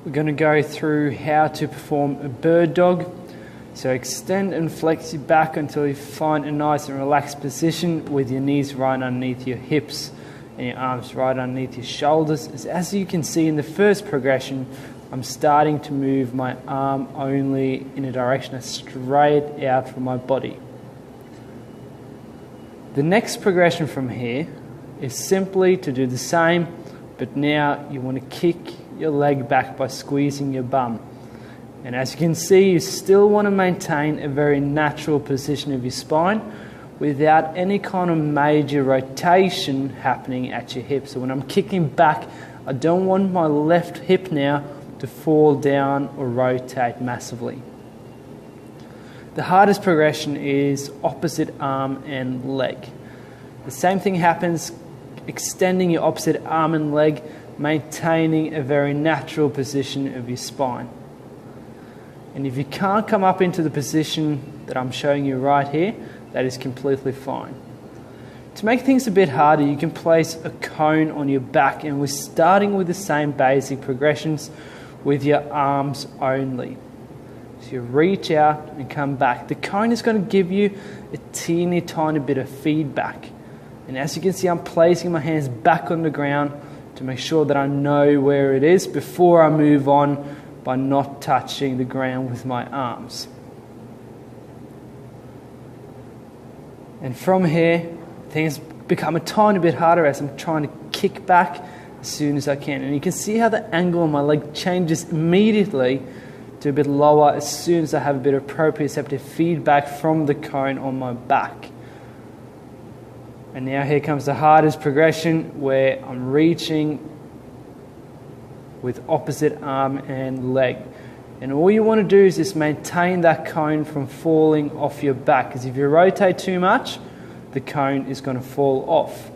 We're going to go through how to perform a bird dog. So extend and flex your back until you find a nice and relaxed position with your knees right underneath your hips and your arms right underneath your shoulders. As you can see in the first progression, I'm starting to move my arm only in a direction that's straight out from my body. The next progression from here is simply to do the same, but now you want to kick your leg back by squeezing your bum. And as you can see, you still want to maintain a very natural position of your spine without any kind of major rotation happening at your hip. So when I'm kicking back, I don't want my left hip now to fall down or rotate massively. The hardest progression is opposite arm and leg. The same thing happens, extending your opposite arm and leg, maintaining a very natural position of your spine. And if you can't come up into the position that I'm showing you right here, that is completely fine. To make things a bit harder, you can place a cone on your back, and we're starting with the same basic progressions with your arms only. So you reach out and come back. The cone is going to give you a teeny tiny bit of feedback. And as you can see, I'm placing my hands back on the ground to make sure that I know where it is before I move on by not touching the ground with my arms. And from here, things become a tiny bit harder as I'm trying to kick back as soon as I can. And you can see how the angle on my leg changes immediately to a bit lower as soon as I have a bit of proprioceptive feedback from the cone on my back. And now here comes the hardest progression, where I'm reaching with opposite arm and leg. And all you want to do is just maintain that cone from falling off your back, because if you rotate too much, the cone is going to fall off.